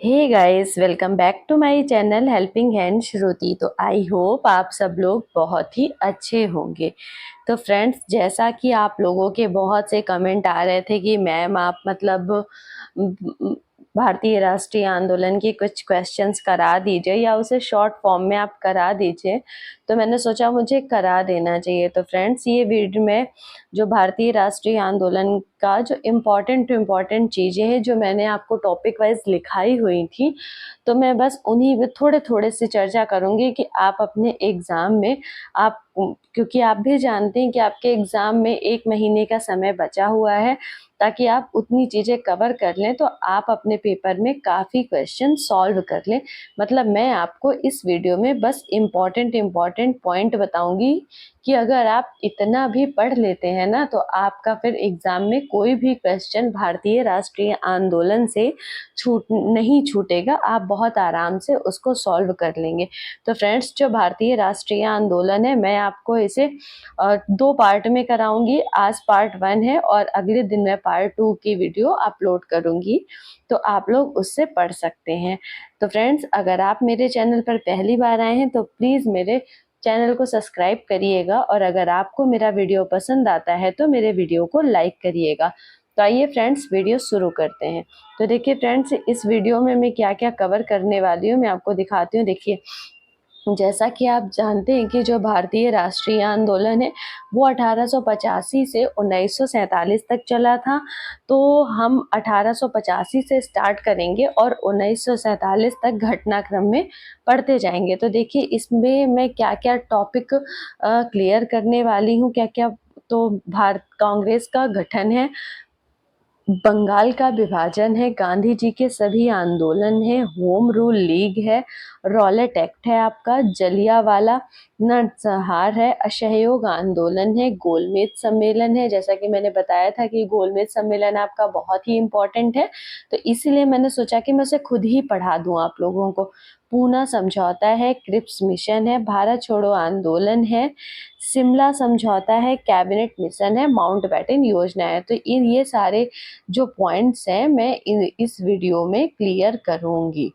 Hey guys, welcome back to my channel helping hand Shruti. तो I hope आप सब लोग बहुत ही अच्छे होंगे। तो फ्रेंड्स, जैसा कि आप लोगों के बहुत से कमेंट आ रहे थे कि मैम आप मतलब म, भारतीय राष्ट्रीय आंदोलन के कुछ क्वेश्चंस करा दीजिए या उसे शॉर्ट फॉर्म में आप करा दीजिए। तो मैंने सोचा मुझे करा देना चाहिए। तो फ्रेंड्स, ये वीडियो में जो भारतीय राष्ट्रीय आंदोलन का जो इम्पोर्टेंट चीज़ें हैं जो मैंने आपको टॉपिक वाइज लिखाई हुई थी, तो मैं बस उन्हीं पे थोड़े थोड़े से चर्चा करूंगी कि आप अपने एग्ज़ाम में आप क्योंकि आप भी जानते हैं कि आपके एग्ज़ाम में 1 महीने का समय बचा हुआ है, ताकि आप उतनी चीज़ें कवर कर लें तो आप अपने पेपर में काफ़ी क्वेश्चन सॉल्व कर लें। मतलब मैं आपको इस वीडियो में बस इम्पॉर्टेंट पॉइंट बताऊंगी कि अगर आप इतना भी पढ़ लेते हैं ना, तो आपका फिर एग्जाम में कोई भी क्वेश्चन भारतीय राष्ट्रीय आंदोलन से नहीं छूटेगा। आप बहुत आराम से उसको सॉल्व कर लेंगे। तो फ्रेंड्स, जो भारतीय राष्ट्रीय आंदोलन है, मैं आपको इसे 2 पार्ट में कराऊंगी। आज पार्ट 1 है और अगले दिन मैं पार्ट 2 की वीडियो अपलोड करूंगी, तो आप लोग उससे पढ़ सकते हैं। तो फ्रेंड्स, अगर आप मेरे चैनल पर पहली बार आए हैं तो प्लीज़ मेरे चैनल को सब्सक्राइब करिएगा, और अगर आपको मेरा वीडियो पसंद आता है तो मेरे वीडियो को लाइक करिएगा। तो आइए फ्रेंड्स, वीडियो शुरू करते हैं। तो देखिए फ्रेंड्स, इस वीडियो में मैं क्या क्या कवर करने वाली हूँ मैं आपको दिखाती हूँ। देखिए, जैसा कि आप जानते हैं कि जो भारतीय राष्ट्रीय आंदोलन है वो 1885 से 1947 तक चला था। तो हम 1885 से स्टार्ट करेंगे और 1947 तक घटनाक्रम में पढ़ते जाएंगे। तो देखिए, इसमें मैं क्या क्या टॉपिक क्लियर करने वाली हूँ, क्या क्या। तो भारत कांग्रेस का गठन है, बंगाल का विभाजन है, गांधी जी के सभी आंदोलन है, होम रूल लीग है, रॉलेट एक्ट है, आपका जलियांवाला नरसंहार है, असहयोग आंदोलन है, गोलमेज सम्मेलन है। जैसा कि मैंने बताया था कि गोलमेज सम्मेलन आपका बहुत ही इम्पोर्टेंट है, तो इसीलिए मैंने सोचा कि मैं उसे खुद ही पढ़ा दूं आप लोगों को। पूना समझौता है, क्रिप्स मिशन है, भारत छोड़ो आंदोलन है, शिमला समझौता है, कैबिनेट मिशन है, माउंटबेटन योजना है। तो ये सारे जो पॉइंट्स हैं मैं इस वीडियो में क्लियर करूंगी।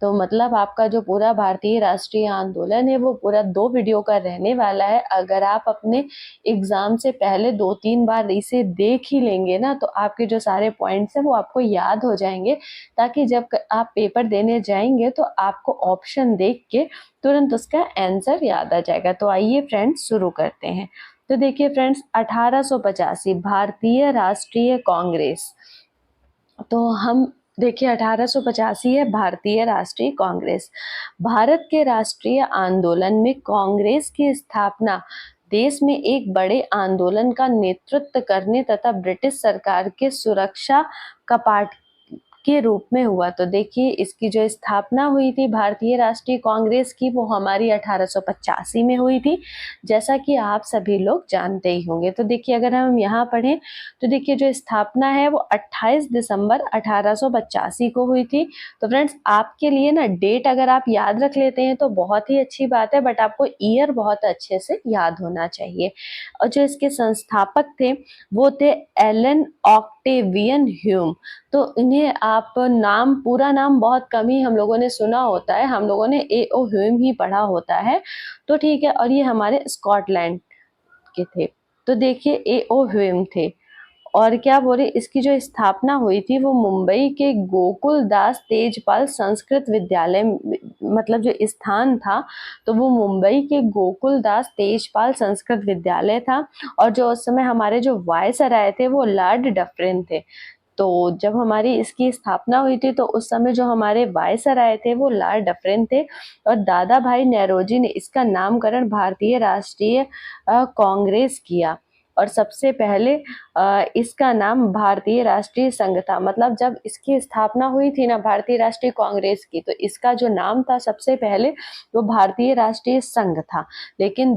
तो मतलब आपका जो पूरा भारतीय राष्ट्रीय आंदोलन है वो पूरा 2 वीडियो का रहने वाला है। अगर आप अपने एग्जाम से पहले 2-3 बार इसे देख ही लेंगे ना, तो आपके जो सारे पॉइंट्स हैं वो आपको याद हो जाएंगे, ताकि जब आप पेपर देने जाएंगे तो आपको ऑप्शन देख के तुरंत उसका आंसर याद आ जाएगा। तो आइए फ्रेंड्स, शुरू करते हैं। तो देखिए फ्रेंड्स, 1885 भारतीय राष्ट्रीय कांग्रेस। तो हम देखिए, 1885 है भारतीय राष्ट्रीय कांग्रेस। भारत के राष्ट्रीय आंदोलन में कांग्रेस की स्थापना देश में एक बड़े आंदोलन का नेतृत्व करने तथा ब्रिटिश सरकार के सुरक्षा कपाट के रूप में हुआ। तो देखिए, इसकी जो स्थापना हुई थी भारतीय राष्ट्रीय कांग्रेस की, वो हमारी 1885 में हुई थी, जैसा कि आप सभी लोग जानते ही होंगे। तो देखिए, अगर हम यहाँ पढ़ें तो देखिए, जो स्थापना है वो 28 दिसंबर 1885 को हुई थी। तो फ्रेंड्स, आपके लिए ना डेट अगर आप याद रख लेते हैं तो बहुत ही अच्छी बात है, बट आपको ईयर बहुत अच्छे से याद होना चाहिए। और जो इसके संस्थापक थे वो थे एलन ऑक्टेवियन ह्यूम। तो इन्हें आप नाम, पूरा नाम बहुत कम ही हम लोगों ने सुना होता है, हम लोगों ने ए ओ ह्यूम ही पढ़ा होता है। तो ठीक है, और ये हमारे स्कॉटलैंड के थे। तो देखिए, ए ओ ह्यूम थे। और क्या बोले, इसकी जो स्थापना हुई थी वो मुंबई के गोकुल दास तेजपाल संस्कृत विद्यालय, मतलब जो स्थान था, तो वो मुंबई के गोकुल दास तेजपाल संस्कृत विद्यालय था। और जो उस समय हमारे जो वायसराय थे वो लॉर्ड डफरिन थे। तो जब हमारी इसकी स्थापना हुई थी तो उस समय जो हमारे वायसराय थे वो लॉर्ड डफरिन थे। और दादा भाई नेरोजी ने इसका नामकरण भारतीय राष्ट्रीय कांग्रेस किया। और सबसे पहले इसका नाम भारतीय राष्ट्रीय संघ था। मतलब जब इसकी स्थापना हुई थी ना भारतीय राष्ट्रीय कांग्रेस की, तो इसका जो नाम था सबसे पहले वो भारतीय राष्ट्रीय संघ था। लेकिन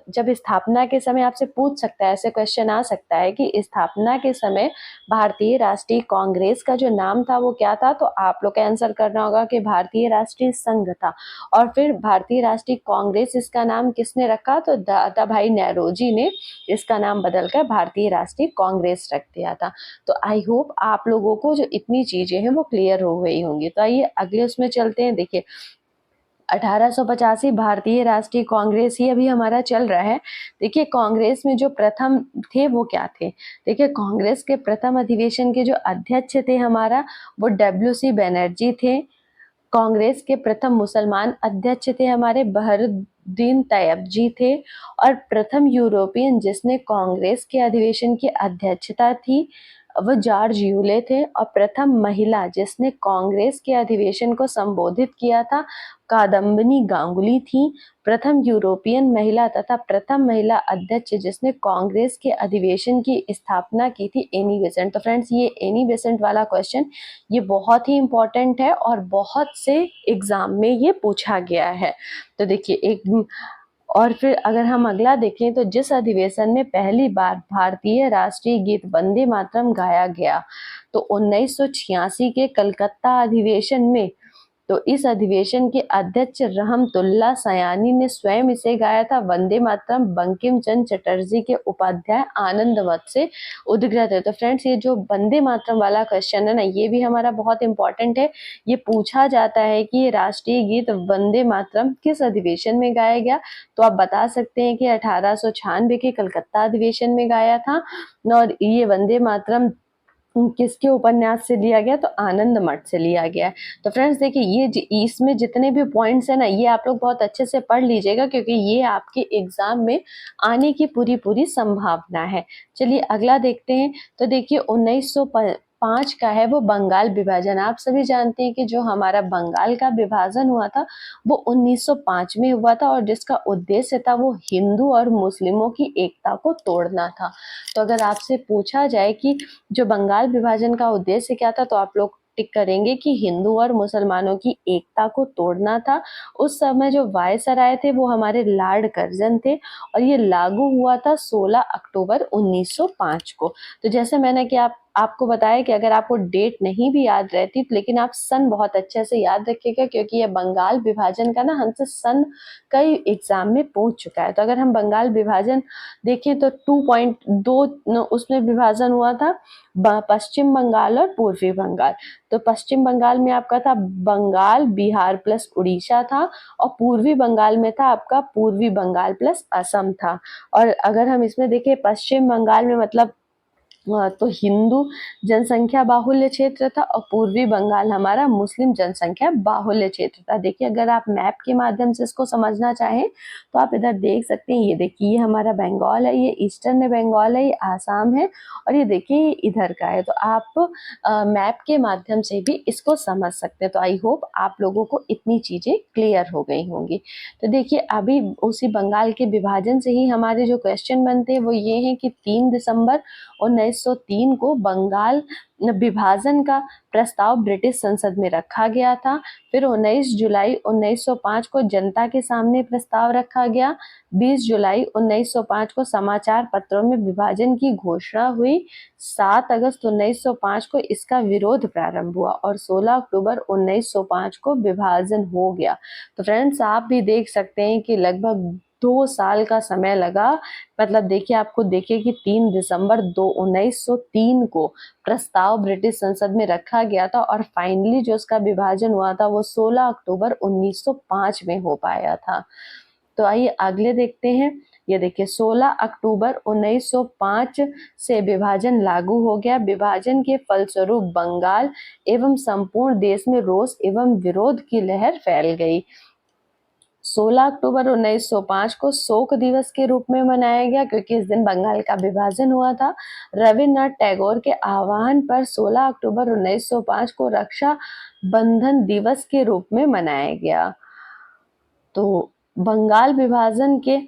जब स्थापना के समय आपसे पूछ सकता है, ऐसे क्वेश्चन आ सकता है कि स्थापना के समय भारतीय राष्ट्रीय कांग्रेस का जो नाम था वो क्या था, तो आप लोग का आंसर करना होगा कि भारतीय राष्ट्रीय संघ था। और फिर भारतीय राष्ट्रीय कांग्रेस इसका नाम किसने रखा, तो दादा भाई नेरोजी ने इसका इसका नाम बदलकर भारतीय राष्ट्रीय कांग्रेस रख दिया था। तो आई होप आप लोगों को जो इतनी चीजें हैं वो क्लियर हो गई होंगी। तो आइए अगले उसमें चलते हैं। देखिए 1885 भारतीय राष्ट्रीय कांग्रेस ही अभी हमारा चल रहा है। देखिए कांग्रेस में जो प्रथम थे वो क्या थे। देखिए कांग्रेस के प्रथम अधिवेशन के जो अध्यक्ष थे हमारा वो WC बनर्जी थे। कांग्रेस के प्रथम मुसलमान अध्यक्ष थे हमारे बहरुद्दीन तैयब जी थे। और प्रथम यूरोपियन जिसने कांग्रेस के अधिवेशन की अध्यक्षता थी वो जॉर्ज यूले थे। और प्रथम महिला जिसने कांग्रेस के अधिवेशन को संबोधित किया था कादम्बिनी गांगुली थी। प्रथम यूरोपियन महिला तथा प्रथम महिला अध्यक्ष जिसने कांग्रेस के अधिवेशन की स्थापना की थी एनी बेसेंट। तो फ्रेंड्स ये एनी बेसेंट वाला क्वेश्चन ये बहुत ही इंपॉर्टेंट है और बहुत से एग्जाम में ये पूछा गया है। तो देखिए एक और फिर अगर हम अगला देखें तो जिस अधिवेशन में पहली बार भारतीय राष्ट्रीय गीत वंदे मातरम गाया गया तो 1986 के कलकत्ता अधिवेशन में। तो इस अधिवेशन के अध्यक्ष रहमतुल्ला सयानी ने स्वयं इसे गाया था। वंदे मातरम बंकिम चंद्र चटर्जी के उपाध्याय आनंद मठ से उद्गृत है। तो फ्रेंड्स ये जो वंदे मातरम वाला क्वेश्चन है ना ये भी हमारा बहुत इंपॉर्टेंट है। ये पूछा जाता है कि ये राष्ट्रीय गीत वंदे मातरम किस अधिवेशन में गाया गया। तो आप बता सकते हैं कि 1896 के कलकत्ता अधिवेशन में गाया था। और ये वंदे मातरम किसके उपन्यास से लिया गया तो आनंद मठ से लिया गया है। तो फ्रेंड्स देखिए ये इसमें जितने भी पॉइंट्स है ना ये आप लोग बहुत अच्छे से पढ़ लीजिएगा क्योंकि ये आपके एग्जाम में आने की पूरी पूरी संभावना है। चलिए अगला देखते हैं। तो देखिए 1905 का है वो बंगाल विभाजन। आप सभी जानते हैं कि जो हमारा बंगाल का विभाजन हुआ था वो 1905 में हुआ था और जिसका उद्देश्य था वो हिंदू और मुस्लिमों की एकता को तोड़ना था। तो अगर आपसे पूछा जाए कि जो बंगाल विभाजन का उद्देश्य क्या था तो आप लोग टिक करेंगे कि हिंदू और मुसलमानों की एकता को तोड़ना था। उस समय जो वायसराय थे वो हमारे लॉर्ड कर्जन थे और ये लागू हुआ था 16 अक्टूबर 1905 को। तो जैसे मैंने कि आपको बताया कि अगर आपको डेट नहीं भी याद रहती लेकिन आप सन बहुत अच्छे से याद रखिएगा क्योंकि ये बंगाल विभाजन का ना हमसे सन कई एग्जाम में पूछ चुका है। तो अगर हम बंगाल विभाजन देखें तो 2.2 उसमें विभाजन हुआ था पश्चिम बंगाल और पूर्वी बंगाल। तो पश्चिम बंगाल में आपका था बंगाल बिहार प्लस उड़ीसा था और पूर्वी बंगाल में था आपका पूर्वी बंगाल प्लस असम था। और अगर हम इसमें देखें पश्चिम बंगाल में मतलब तो हिंदू जनसंख्या बाहुल्य क्षेत्र था और पूर्वी बंगाल हमारा मुस्लिम जनसंख्या बाहुल्य क्षेत्र था। देखिए अगर आप मैप के माध्यम से इसको समझना चाहें तो आप इधर देख सकते हैं। ये देखिए ये हमारा बंगाल है, ये ईस्टर्न में बंगाल है, ये आसाम है और ये देखिए ये इधर का है। तो आप मैप के माध्यम से भी इसको समझ सकते हैं। तो आई होप आप लोगों को इतनी चीजें क्लियर हो गई होंगी। तो देखिए अभी उसी बंगाल के विभाजन से ही हमारे जो क्वेश्चन बनते हैं वो ये हैं कि 3 दिसंबर 1903 को बंगाल विभाजन का प्रस्ताव ब्रिटिश संसद में रखा गया था। फिर 19 जुलाई 1905 को जनता के सामने प्रस्ताव रखा गया। 20 जुलाई 1905 को समाचार पत्रों में विभाजन की घोषणा हुई। 7 अगस्त 1905 को इसका विरोध प्रारंभ हुआ और 16 अक्टूबर 1905 को विभाजन हो गया। तो फ्रेंड्स आप भी देख सकते हैं कि लगभग 2 साल का समय लगा। मतलब देखिए आपको देखिए कि 3 दिसंबर 1903 को प्रस्ताव ब्रिटिश संसद में रखा गया था और फाइनली जो उसका विभाजन हुआ था वो 16 अक्टूबर 1905 में हो पाया था। तो आइए अगले देखते हैं। ये देखिए 16 अक्टूबर 1905 से विभाजन लागू हो गया। विभाजन के फलस्वरूप बंगाल एवं संपूर्ण देश में रोष एवं विरोध की लहर फैल गई। 16 अक्टूबर 1905 को शोक दिवस के रूप में मनाया गया क्योंकि इस दिन बंगाल का विभाजन हुआ था। रविन्द्रनाथ टैगोर के आह्वान पर 16 अक्टूबर 1905 को रक्षा बंधन दिवस के रूप में मनाया गया। तो बंगाल विभाजन के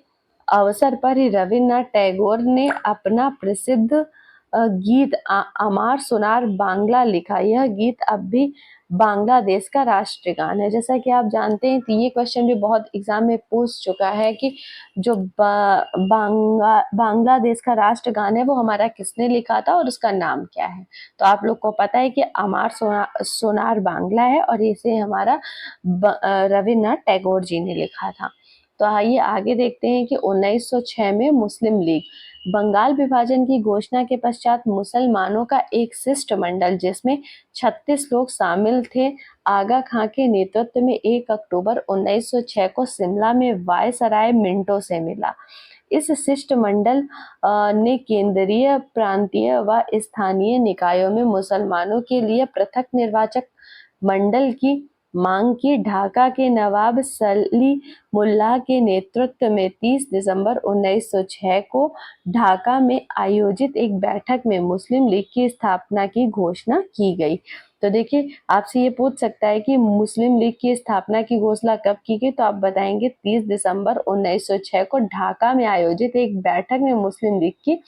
अवसर पर ही रविन्द्रनाथ टैगोर ने अपना प्रसिद्ध गीत अमार सोनार बांग्ला लिखा। यह गीत अब भी बांग्लादेश का राष्ट्रीय गान है। जैसा कि आप जानते हैं तो ये क्वेश्चन भी बहुत एग्जाम में पूछ चुका है कि जो बांग्लादेश का राष्ट्र गान है वो हमारा किसने लिखा था और उसका नाम क्या है। तो आप लोग को पता है कि अमार सोनार बांग्ला है और इसे हमारा रविन्द्रनाथ टैगोर जी ने लिखा था। तो आइए आगे देखते हैं कि 1906 में मुस्लिम लीग बंगाल विभाजन की घोषणा के पश्चात मुसलमानों का एक शिष्टमंडल जिसमें 36 लोग शामिल थे, आगा खां के नेतृत्व में 1 अक्टूबर 1906 को शिमला में वायसराय मिंटो से मिला। इस शिष्टमंडल ने केंद्रीय, प्रांतीय व स्थानीय निकायों में मुसलमानों के लिए पृथक निर्वाचक मंडल की मांग की। ढाका के नवाब सलीमुल्लाह के नेतृत्व में 30 दिसंबर 1906 को ढाका में आयोजित एक बैठक में मुस्लिम लीग की स्थापना की घोषणा की गई। तो देखिए, आपसे ये पूछ सकता है कि मुस्लिम लीग की स्थापना की घोषणा कब की गई, तो आप बताएंगे 30 दिसंबर 1906 को ढाका में आयोजित एक बैठक में मुस्लिम लीग की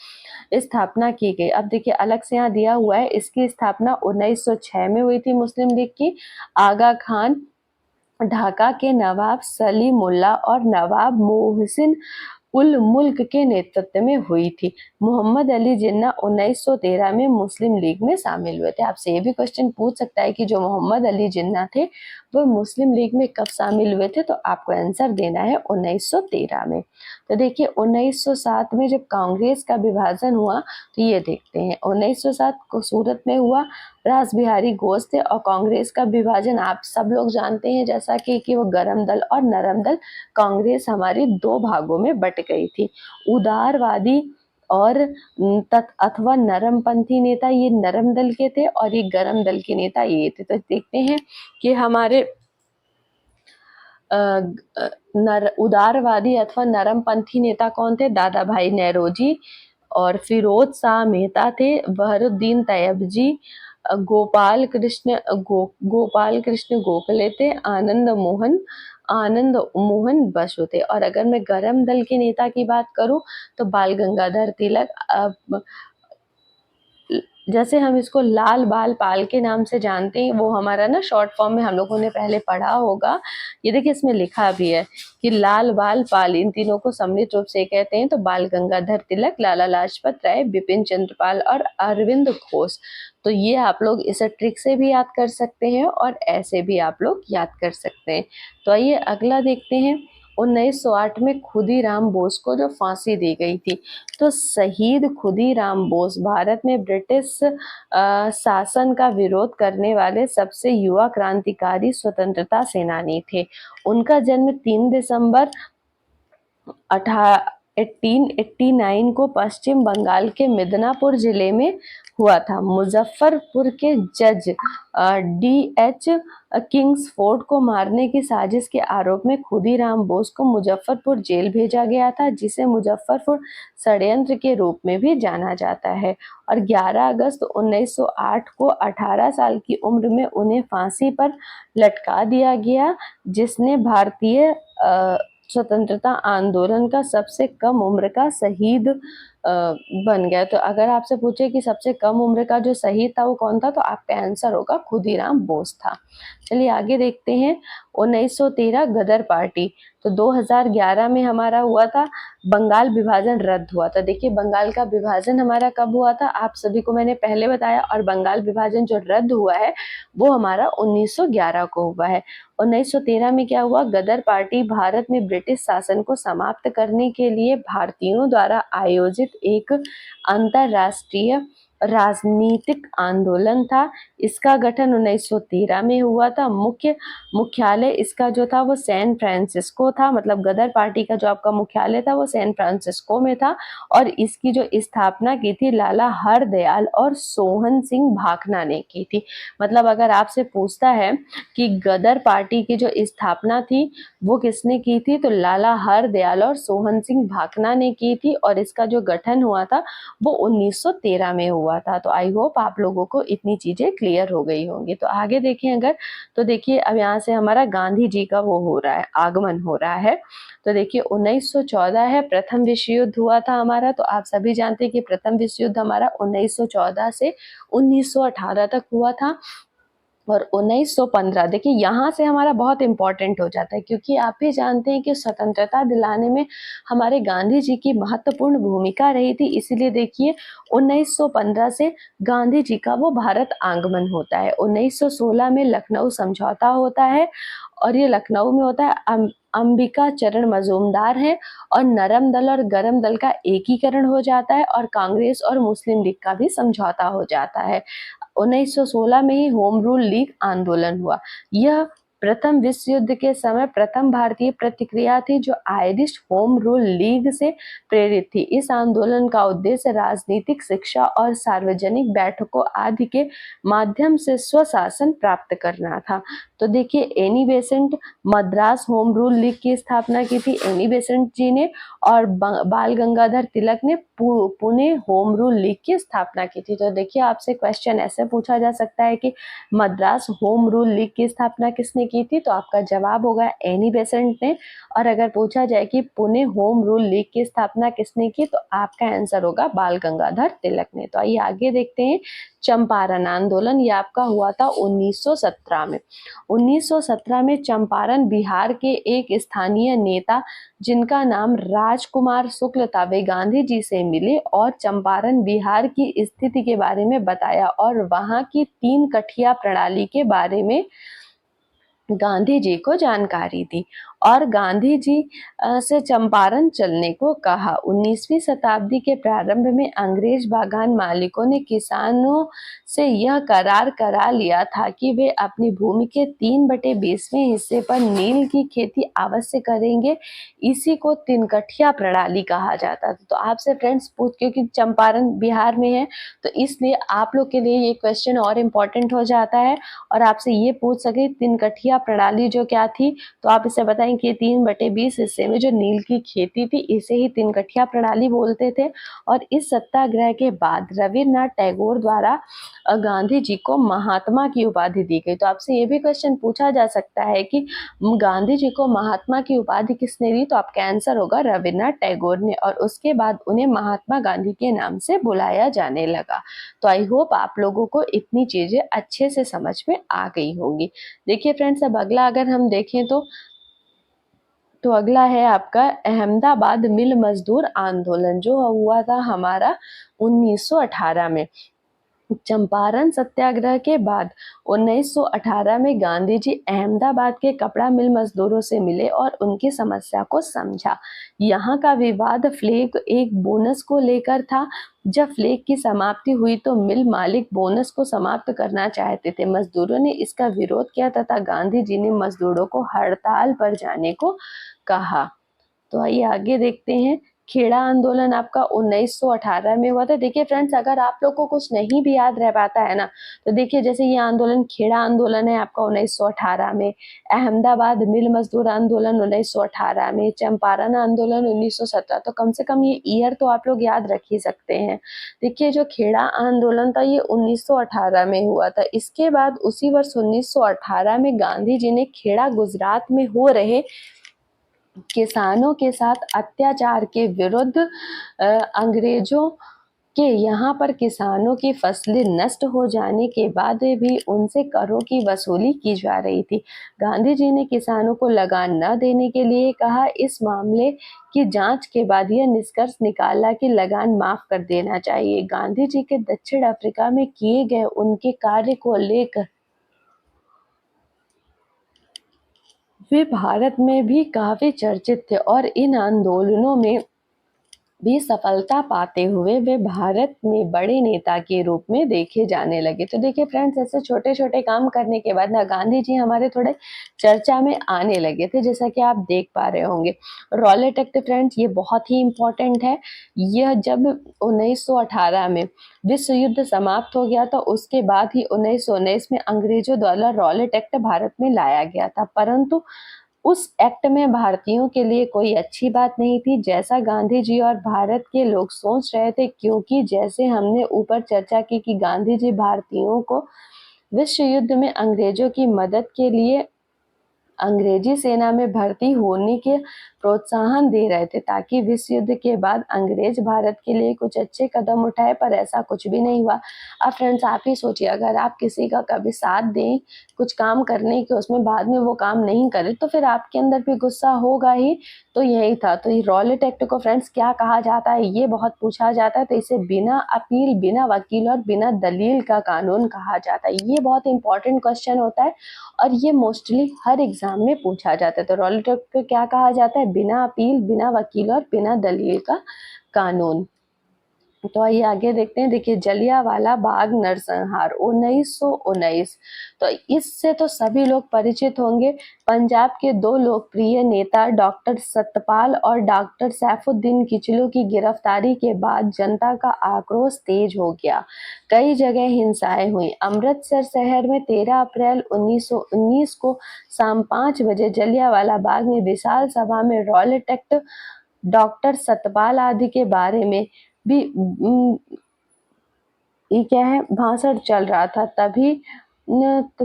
स्थापना की गई। अब देखिए, अलग से यहाँ दिया हुआ है, इसकी स्थापना 1906 में हुई थी मुस्लिम लीग की। आगा खान, ढाका के नवाब सलीमुल्लाह और नवाब मोहसिन उल मुल्क के नेतृत्व में हुई थी। मोहम्मद अली जिन्ना 1913 में मुस्लिम लीग में शामिल हुए थे। आपसे ये भी क्वेश्चन पूछ सकता है कि जो मोहम्मद अली जिन्ना थे वो मुस्लिम लीग में कब शामिल हुए थे, तो आपको आंसर देना है 1913 में। तो देखिए, 1907 में जब कांग्रेस का विभाजन हुआ, तो ये देखते हैं 1907 को सूरत में हुआ। रास बिहारी घोष थे और कांग्रेस का विभाजन आप सब लोग जानते हैं, जैसा कि वो गरम दल और नरम दल कांग्रेस हमारी 2 भागों में बट गई थी। उदारवादी और अथवा नरमपंथी नेता ये नरम दल के थे और ये गरम दल के नेता ये थे। तो देखते हैं कि हमारे उदारवादी अथवा नरमपंथी नेता कौन थे। दादा भाई नौरोजी और फिरोज शाह मेहता थे, बहरुद्दीन तैयबजी, गोपाल कृष्ण गोखले थे, आनंद मोहन बसु थे। और अगर मैं गरम दल के नेता की बात करूं तो बाल गंगाधर तिलक, जैसे हम इसको लाल बाल पाल के नाम से जानते हैं, वो हमारा ना शॉर्ट फॉर्म में हम लोगों ने पहले पढ़ा होगा। ये देखिए, इसमें लिखा भी है कि लाल बाल पाल, इन तीनों को सम्मिलित रूप से कहते हैं। तो बाल गंगाधर तिलक, लाला लाजपत राय, बिपिन चंद्र पाल और अरविंद घोष। तो ये आप लोग इसे ट्रिक से भी याद कर सकते हैं और ऐसे भी आप लोग याद कर सकते हैं। तो आइए अगला देखते हैं। 1908 में खुदीराम बोस को जो फांसी दी गई थी, तो शहीद खुदीराम बोस भारत में ब्रिटिश शासन का विरोध करने वाले सबसे युवा क्रांतिकारी स्वतंत्रता सेनानी थे। उनका जन्म 3 दिसंबर 1889 को पश्चिम बंगाल के मिदनापुर जिले में हुआ था। मुजफ्फरपुर के जज D.H. किंग्सफोर्ड को मारने की साजिश के आरोप में खुदीराम बोस को मुजफ्फरपुर जेल भेजा गया था, जिसे मुजफ्फरपुर षड्यंत्र के रूप में भी जाना जाता है। और 11 अगस्त 1908 को 18 साल की उम्र में उन्हें फांसी पर लटका दिया गया, जिसने भारतीय स्वतंत्रता आंदोलन का सबसे कम उम्र का शहीद बन गया। तो अगर आपसे पूछे कि सबसे कम उम्र का जो शहीद था वो कौन था, तो आपका आंसर होगा खुदीराम बोस था। चलिए आगे देखते हैं। 1913 गदर पार्टी, तो 2011 में हमारा हुआ था बंगाल विभाजन रद्द हुआ था। देखिए, बंगाल का विभाजन हमारा कब हुआ था, आप सभी को मैंने पहले बताया। और बंगाल विभाजन जो रद्द हुआ है वो हमारा 1911 को हुआ है। 1913 में क्या हुआ, गदर पार्टी भारत में ब्रिटिश शासन को समाप्त करने के लिए भारतीयों द्वारा आयोजित एक अंतरराष्ट्रीय राजनीतिक आंदोलन था। इसका गठन 1913 में हुआ था। मुख्यालय इसका जो था वो सैन फ्रांसिस्को था, मतलब गदर पार्टी का जो आपका मुख्यालय था वो सैन फ्रांसिस्को में था। और इसकी जो स्थापना की थी लाला हरदयाल और सोहन सिंह भाखना ने की थी। मतलब अगर आपसे पूछता है कि गदर पार्टी की जो स्थापना थी वो किसने की थी, तो लाला हरदयाल और सोहन सिंह भाखना ने की थी। और इसका जो गठन हुआ था वो 1913 में हुआ था। तो आई होप आप लोगों को इतनी चीजें क्लियर हो गई होंगी। तो आगे देखें अगर, तो देखिए अब यहाँ से हमारा गांधी जी का वो हो रहा है, आगमन हो रहा है। तो देखिए 1914 है, प्रथम विश्व युद्ध हुआ था हमारा। तो आप सभी जानते हैं कि प्रथम विश्व युद्ध हमारा 1914 से 1918 तक हुआ था। और 1915 देखिए यहाँ से हमारा बहुत इंपॉर्टेंट हो जाता है, क्योंकि आप भी जानते हैं कि स्वतंत्रता दिलाने में हमारे गांधी जी की महत्वपूर्ण भूमिका रही थी। इसीलिए देखिए 1915 से गांधी जी का वो भारत आगमन होता है। 1916 में लखनऊ समझौता होता है और ये लखनऊ में होता है। अंबिका चरण मजूमदार हैं और नरम दल और गरम दल का एकीकरण हो जाता है और कांग्रेस और मुस्लिम लीग का भी समझौता हो जाता है। 1916 में ही होम रूल लीग आंदोलन हुआ। यह प्रथम विश्व युद्ध के समय प्रथम भारतीय प्रतिक्रिया थी जो आयरिश होम रूल लीग से प्रेरित थी। इस आंदोलन का उद्देश्य राजनीतिक, शिक्षा और सार्वजनिक बैठकों आदि के माध्यम से स्वशासन प्राप्त करना था। तो देखिए, Annie Besant Madras home rule league की स्थापना की थी, एनी बेसेंट जी ने, और बाल गंगाधर तिलक ने पुणे होम रूल लीग की स्थापना की थी। तो देखिए, आपसे क्वेश्चन ऐसे पूछा जा सकता है कि मद्रास होम रूल लीग की स्थापना किसने की थी, तो आपका जवाब होगा एनी बेसेंट ने। और अगर पूछा जाए कि पुणे होम रूल लीग की स्थापना किसने की, तो आपका आंसर होगा बाल गंगाधर तिलक ने। तो आइए आगे देखते हैं। चंपारण आंदोलन, ये आपका हुआ था 1917 में। 1917 में चंपारण बिहार के एक स्थानीय नेता जिनका नाम राजकुमार शुक्ल था, वे गांधी जी से मिले और चंपारण बिहार की स्थिति के बारे में बताया और वहां की 3 कठिया प्रणाली के बारे में गांधी जी को जानकारी दी और गांधी जी से चंपारण चलने को कहा। 19वीं शताब्दी के प्रारंभ में अंग्रेज बागान मालिकों ने किसानों से यह करार करा लिया था कि वे अपनी भूमि के 3/20वें हिस्से पर नील की खेती अवश्य करेंगे। इसी को 3 कठिया प्रणाली कहा जाता था। तो आपसे फ्रेंड्स पूछ, क्योंकि चंपारण बिहार में है तो इसलिए आप लोग के लिए ये क्वेश्चन और इम्पोर्टेंट हो जाता है और आपसे ये पूछ सके 3 कठिया प्रणाली जो क्या थी, तो आप इसे बताएं कि 3/20 हिस्से में जो नील की खेती थी इसे ही 3 कठिया प्रणाली बोलते थे। और इस सत्याग्रह के बाद रविन्द्रनाथ टैगोर द्वारा गांधी जी को महात्मा की उपाधि दी गई। तो आपसे ये भी क्वेश्चन पूछा जा सकता है कि गांधी जी को महात्मा की उपाधि किसने दी, तो आपका आंसर होगा रविन्द्रनाथ टैगोर ने, और उसके बाद उन्हें महात्मा गांधी के नाम से बुलाया जाने लगा। तो आई होप आप लोगों को इतनी चीजें अच्छे से समझ में आ गई होंगी। देखिए फ्रेंड्स, अब अगला अगर हम देखें तो अगला है आपका अहमदाबाद मिल मजदूर आंदोलन, जो हुआ था हमारा 1918 में। चंपारण सत्याग्रह के बाद 1918 में गांधी जी अहमदाबाद के कपड़ा मिल मजदूरों से मिले और उनकी समस्या को समझा। यहाँ का विवाद फ्लैग एक बोनस को लेकर था। जब फ्लैग की समाप्ति हुई तो मिल मालिक बोनस को समाप्त करना चाहते थे। मजदूरों ने इसका विरोध किया तथा गांधी जी ने मजदूरों को हड़ताल पर जाने को कहा। तो आइए आगे देखते हैं। खेड़ा आंदोलन आपका 1918 में हुआ था। देखिए फ्रेंड्स, अगर आप लोग को कुछ नहीं भी याद रह पाता है ना, तो देखिए जैसे ये आंदोलन खेड़ा आंदोलन है आपका 1918 में, अहमदाबाद मिल मजदूर आंदोलन 1918 में, चंपारण आंदोलन 1917। तो कम से कम ये ईयर तो आप लोग याद रख ही सकते हैं। देखिए जो खेड़ा आंदोलन था ये 1918 में हुआ था। इसके बाद उसी वर्ष 1918 में गांधी जी ने खेड़ा गुजरात में हो रहे किसानों के साथ अत्याचार के विरुद्ध अंग्रेजों के यहाँ पर किसानों की फसलें नष्ट हो जाने के बाद भी उनसे करों की वसूली की जा रही थी। गांधी जी ने किसानों को लगान न देने के लिए कहा। इस मामले की जांच के बाद यह निष्कर्ष निकाला कि लगान माफ कर देना चाहिए। गांधी जी के दक्षिण अफ्रीका में किए गए उनके कार्य को लेकर वे भारत में भी काफी चर्चित थे और इन आंदोलनों में भी सफलता पाते हुए वे भारत में बड़े नेता के रूप में देखे जाने लगे। तो देखिए फ्रेंड्स, ऐसे छोटे छोटे काम करने के बाद ना गांधी जी हमारे थोड़े चर्चा में आने लगे थे, जैसा कि आप देख पा रहे होंगे। रॉलेट एक्ट फ्रेंड्स, ये बहुत ही इम्पोर्टेंट है। यह जब 1918 में विश्व युद्ध समाप्त हो गया तो उसके बाद ही 1919 में अंग्रेजों द्वारा रॉलेट एक्ट भारत में लाया गया था, परंतु उस एक्ट में भारतीयों के लिए कोई अच्छी बात नहीं थी, जैसा गांधी जी और भारत के लोग सोच रहे थे। क्योंकि जैसे हमने ऊपर चर्चा की कि गांधी जी भारतीयों को विश्व युद्ध में अंग्रेजों की मदद के लिए अंग्रेजी सेना में भर्ती होने के प्रोत्साहन दे रहे थे, ताकि विश्व युद्ध के बाद अंग्रेज भारत के लिए कुछ अच्छे कदम उठाए, पर ऐसा कुछ भी नहीं हुआ। अब फ्रेंड्स आप ही सोचिए, अगर आप किसी का कभी साथ दें कुछ काम करने के, उसमें बाद में वो काम नहीं करे तो फिर आपके अंदर भी गुस्सा होगा ही। तो यही था। तो ये रॉलेट एक्ट को फ्रेंड्स क्या कहा जाता है, ये बहुत पूछा जाता है। तो इसे बिना अपील, बिना वकील और बिना दलील का कानून कहा जाता है। ये बहुत इंपॉर्टेंट क्वेश्चन होता है और ये मोस्टली हर एग्जाम एग्जाम में पूछा जाता है। तो रॉलेट एक्ट को क्या कहा जाता है? बिना अपील, बिना वकील और बिना दलील का कानून। तो आइए आगे देखते हैं। देखिए, जलियांवाला बाग नरसंहार 1919। तो इससे तो सभी लोग परिचित होंगे। पंजाब के दो लोकप्रिय नेता डॉक्टर सतपाल और डॉक्टर सैफुद्दीन किचलू की गिरफ्तारी के बाद जनता का आक्रोश तेज हो गया। कई जगह हिंसाएं हुई। अमृतसर शहर में 13 अप्रैल 1919 को शाम 5 बजे जलियांवाला बाग में विशाल सभा में रॉलेट एक्ट, डॉक्टर सतपाल आदि के बारे में भी ये क्या है, भाषण चल रहा था।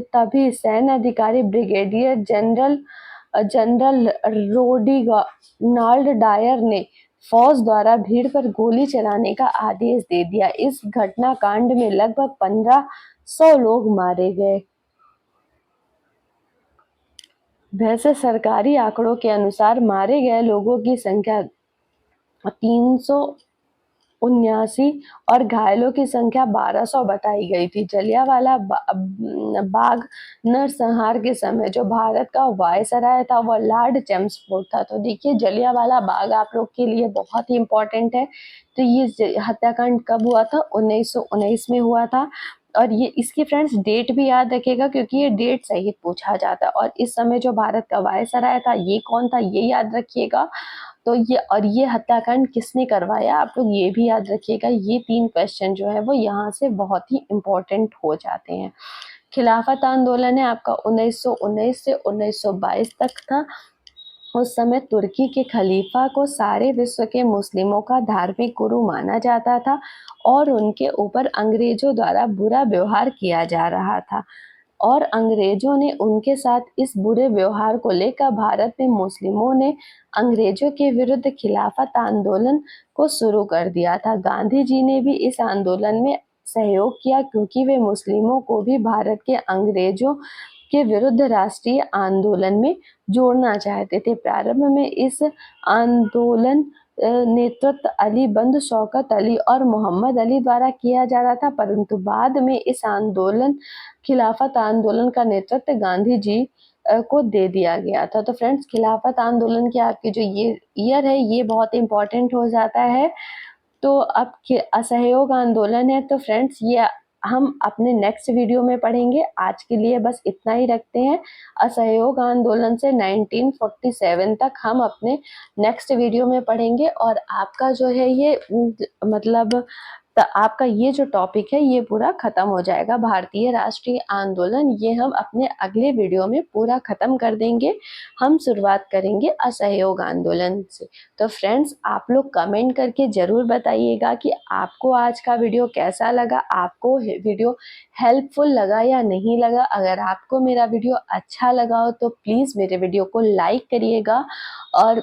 तभी सैन्य अधिकारी ब्रिगेडियर जनरल जनरल रोडिनाल्ड डायर ने फौज द्वारा भीड़ पर गोली चलाने का आदेश दे दिया। इस घटना कांड में लगभग 1500 लोग मारे गए। वैसे सरकारी आंकड़ों के अनुसार मारे गए लोगों की संख्या 379 और घायलों की संख्या 1200 बताई गई थी। जलियांवाला बाग नरसंहार के समय जो भारत का वायसराय था वह लॉर्ड चेम्सफोर्ड था। तो देखिए, जलियांवाला बाग आप लोग के लिए बहुत ही इम्पोर्टेंट है। तो ये हत्याकांड कब हुआ था? 1919 में हुआ था। और ये इसकी फ्रेंड्स डेट भी याद रखिएगा, क्योंकि ये डेट सहित पूछा जाता है। और इस समय जो भारत का वायसराय था ये कौन था, ये याद रखिएगा। तो ये हत्याकांड किसने करवाया, आप लोग ये भी याद रखिएगा। ये 3 क्वेश्चन जो है वो यहाँ से बहुत ही इम्पोर्टेंट हो जाते हैं। खिलाफत आंदोलन है आपका 1919 से 1922 तक था। उस समय तुर्की के खलीफा को सारे विश्व के मुस्लिमों का धार्मिक गुरु माना जाता था और उनके ऊपर अंग्रेजों द्वारा बुरा व्यवहार किया जा रहा था। और अंग्रेजों ने उनके साथ इस बुरे व्यवहार को लेकर भारत में मुस्लिमों ने अंग्रेजों के विरुद्ध खिलाफत आंदोलन को शुरू कर दिया था। गांधी जी ने भी इस आंदोलन में सहयोग किया, क्योंकि वे मुस्लिमों को भी भारत के अंग्रेजों के विरुद्ध राष्ट्रीय आंदोलन में जोड़ना चाहते थे। प्रारंभ में इस आंदोलन नेतृत्व अली बंद शौकत अली और मोहम्मद अली द्वारा किया जा रहा था, परंतु बाद में इस खिलाफत आंदोलन का नेतृत्व गांधी जी को दे दिया गया था। तो फ्रेंड्स, खिलाफत आंदोलन की आपकी जो ये ईयर है ये बहुत इंपॉर्टेंट हो जाता है। तो अब असहयोग आंदोलन है, तो फ्रेंड्स ये हम अपने नेक्स्ट वीडियो में पढ़ेंगे। आज के लिए बस इतना ही रखते हैं। असहयोग आंदोलन से 1947 तक हम अपने नेक्स्ट वीडियो में पढ़ेंगे। और आपका जो है ये मतलब आपका ये जो टॉपिक है ये पूरा खत्म हो जाएगा। भारतीय राष्ट्रीय आंदोलन ये हम अपने अगले वीडियो में पूरा खत्म कर देंगे। हम शुरुआत करेंगे असहयोग आंदोलन से। तो फ्रेंड्स, आप लोग कमेंट करके जरूर बताइएगा कि आपको आज का वीडियो कैसा लगा, आपको वीडियो हेल्पफुल लगा या नहीं लगा। अगर आपको मेरा वीडियो अच्छा लगा हो तो प्लीज मेरे वीडियो को लाइक करिएगा। और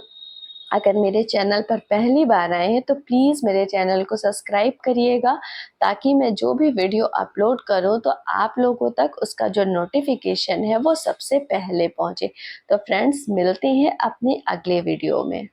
अगर मेरे चैनल पर पहली बार आए हैं तो प्लीज़ मेरे चैनल को सब्सक्राइब करिएगा, ताकि मैं जो भी वीडियो अपलोड करूं तो आप लोगों तक उसका जो नोटिफिकेशन है वो सबसे पहले पहुंचे। तो फ्रेंड्स, मिलते हैं अपने अगले वीडियो में।